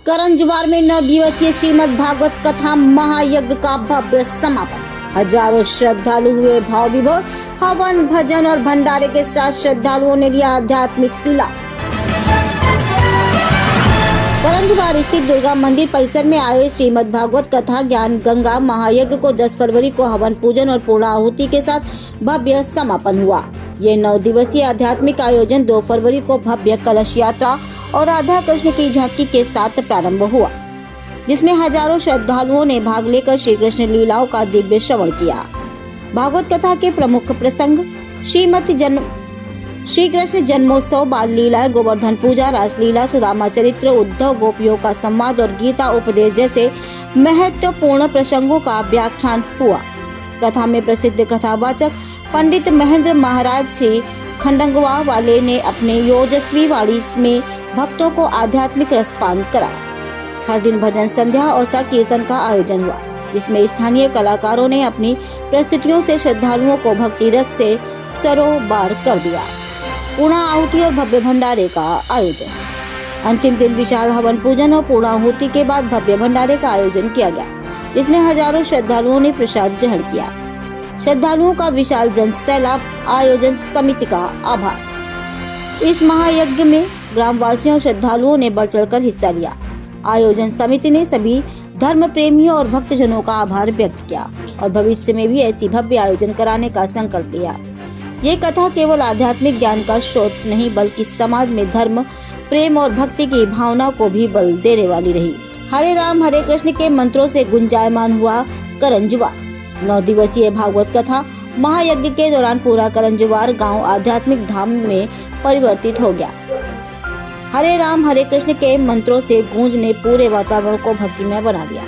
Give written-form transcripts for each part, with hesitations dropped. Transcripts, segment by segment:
करंजवार में 9 दिवसीय श्रीमद् भागवत कथा महायज्ञ का भव्य समापन। हजारों श्रद्धालु हुए भाव विभोर। हवन, भजन और भंडारे के साथ श्रद्धालुओं ने लिया आध्यात्मिक लाभ। करंजवार स्थित दुर्गा मंदिर परिसर में आए श्रीमद् भागवत कथा ज्ञान गंगा महायज्ञ को 10 फरवरी को हवन पूजन और पूर्णाहुति के साथ भव्य समापन हुआ। ये 9 दिवसीय आध्यात्मिक आयोजन 2 फरवरी को भव्य कलश यात्रा और राधा कृष्ण की झांकी के साथ प्रारंभ हुआ, जिसमें हजारों श्रद्धालुओं ने भाग लेकर श्री कृष्ण लीलाओं का दिव्य श्रवण किया। भागवत कथा के प्रमुख प्रसंग श्री कृष्ण जन्मोत्सव, बाल लीला, गोवर्धन पूजा, रासलीला, सुदामा चरित्र, उद्धव गोपियों का संवाद और गीता उपदेश जैसे महत्वपूर्ण प्रसंगों का व्याख्यान हुआ। कथा में प्रसिद्ध कथावाचक पंडित महेंद्र महाराज श्री खंडंगवा वाले ने अपने योजस्वी वाणी में भक्तों को आध्यात्मिक रसपान कराया। हर दिन भजन संध्या और संकीर्तन का आयोजन हुआ, जिसमें स्थानीय कलाकारों ने अपनी प्रस्तुतियों से श्रद्धालुओं को भक्ति रस से सरोबार कर दिया। पूर्णाहुति और भव्य भंडारे का आयोजन। अंतिम दिन विशाल हवन पूजन और पूर्णाहुति के बाद भव्य भंडारे का आयोजन किया गया, जिसमें हजारों श्रद्धालुओं ने प्रसाद ग्रहण किया। श्रद्धालुओं का विशाल जन सैलाब। आयोजन समिति का आभार। इस महायज्ञ में ग्रामवासियों और श्रद्धालुओं ने बढ़ चढ़कर हिस्सा लिया। आयोजन समिति ने सभी धर्म प्रेमियों और भक्तजनों का आभार व्यक्त किया और भविष्य में भी ऐसी भव्य आयोजन कराने का संकल्प लिया। ये कथा केवल आध्यात्मिक ज्ञान का स्रोत नहीं, बल्कि समाज में धर्म, प्रेम और भक्ति की भावना को भी बल देने वाली रही। हरे राम हरे कृष्ण के मंत्रों से गुंजायमान हुआ करंजवार। 9 दिवसीय भागवत कथा महायज्ञ के दौरान पूरा करंजवार गांव आध्यात्मिक धाम में परिवर्तित हो गया। हरे राम हरे कृष्ण के मंत्रों से गूंज ने पूरे वातावरण को भक्तिमय बना दिया।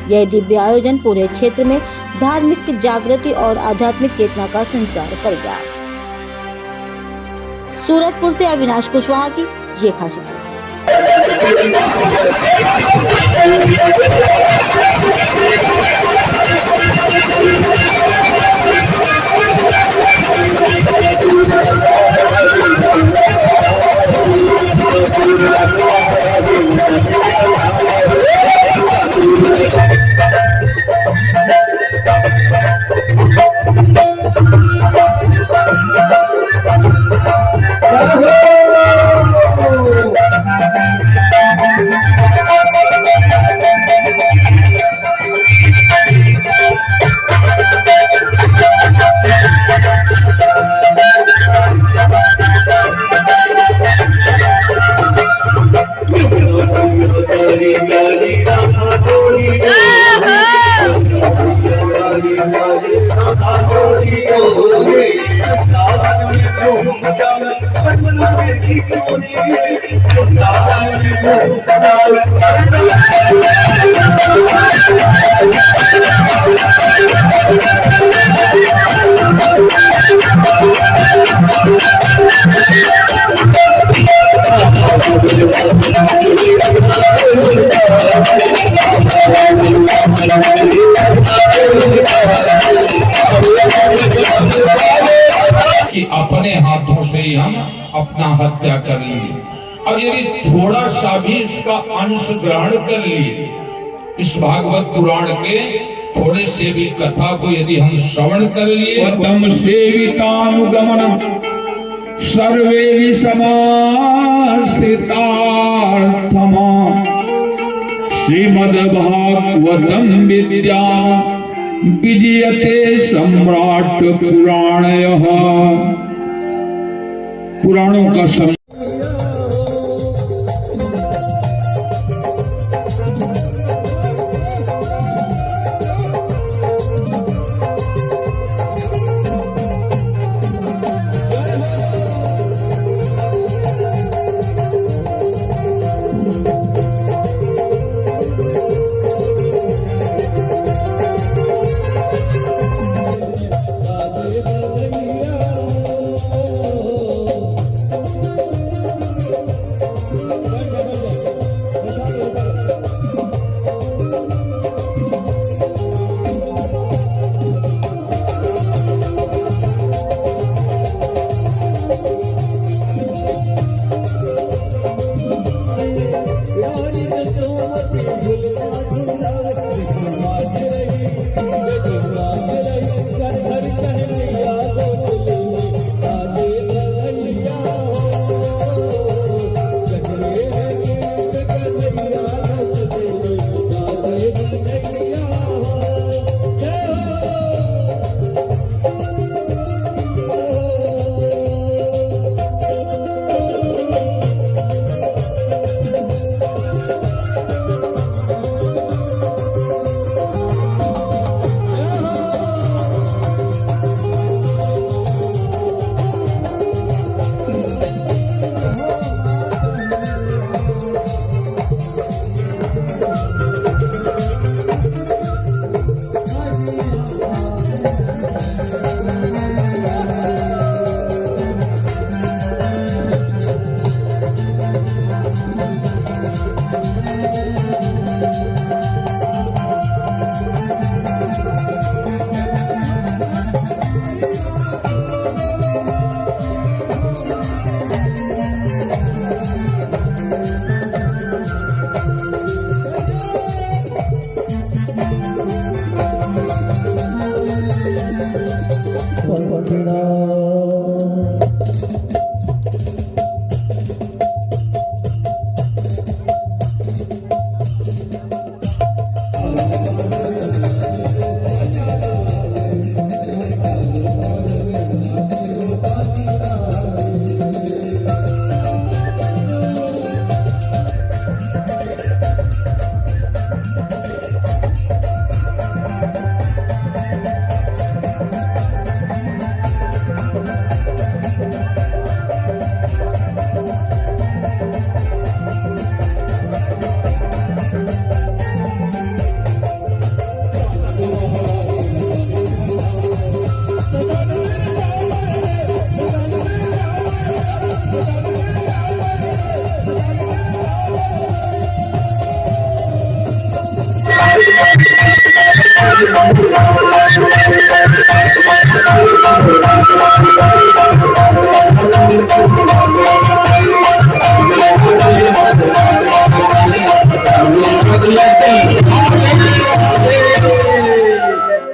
यह दिव्य आयोजन पूरे क्षेत्र में धार्मिक जागृति और आध्यात्मिक चेतना का संचार करेगा। सूरतपुर से अविनाश कुशवाहा की ये खास रिपोर्ट। कि अपने हाथों से ही हम अपना हत्या कर लिए, और यदि थोड़ा सा भी इसका अंश ग्रहण कर लिए, इस भागवत पुराण के थोड़े से भी कथा को यदि हम श्रवण कर लिए, तम सेवितानुगमनम सर्वे समास्थितार्थमा श्रीमद्भागवतम विद्या विजयते सम्राट पुराणयः। पुराणों का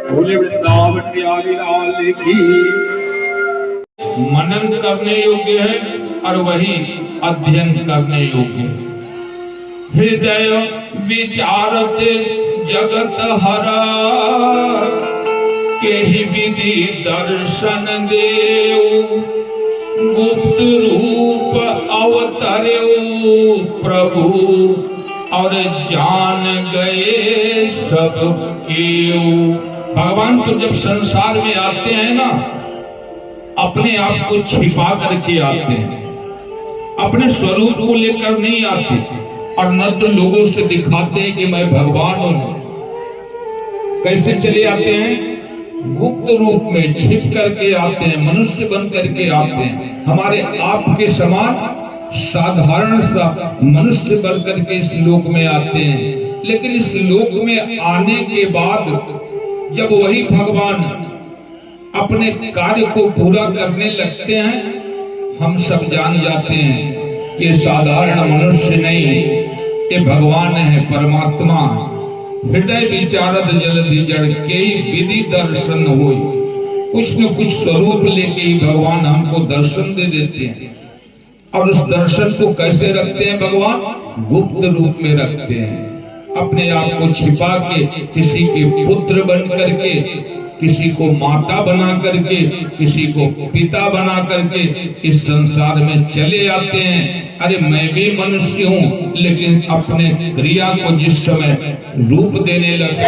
भोले वृंदावन बिहारी लाल की। मनन करने योग्य है और वही अध्ययन करने योग्य है। हृदय विचारते जगत हरा, के ही विधि दर्शन देव, गुप्त रूप अवतरे प्रभु, और जान गए सब केव। भगवान तो जब संसार में आते हैं ना, अपने आप को छिपा करके आते हैं, अपने स्वरूप को लेकर नहीं आते, और न तो लोगों से दिखाते हैं कि मैं भगवान हूं। कैसे चले आते हैं? गुप्त रूप में छिप करके आते हैं, मनुष्य बन करके आते हैं। हमारे आप के समान साधारण सा मनुष्य बन करके इस लोक में आते हैं। लेकिन इस लोक में आने के बाद जब वही भगवान अपने कार्य को पूरा करने लगते हैं, हम सब जान जाते हैं ये साधारण मनुष्य नहीं, ये भगवान है, परमात्मा। हृदय विचारत जलधि जड़ के विधि दर्शन होई। कुछ न कुछ स्वरूप लेके ही भगवान हमको दर्शन दे देते हैं। और उस दर्शन को कैसे रखते हैं भगवान? गुप्त रूप में रखते हैं, अपने आप को छिपा के, किसी के पुत्र बन करके, किसी को माता बना करके, किसी को पिता बना करके इस संसार में चले आते हैं। अरे मैं भी मनुष्य हूँ, लेकिन अपने क्रिया को जिस समय रूप देने लगे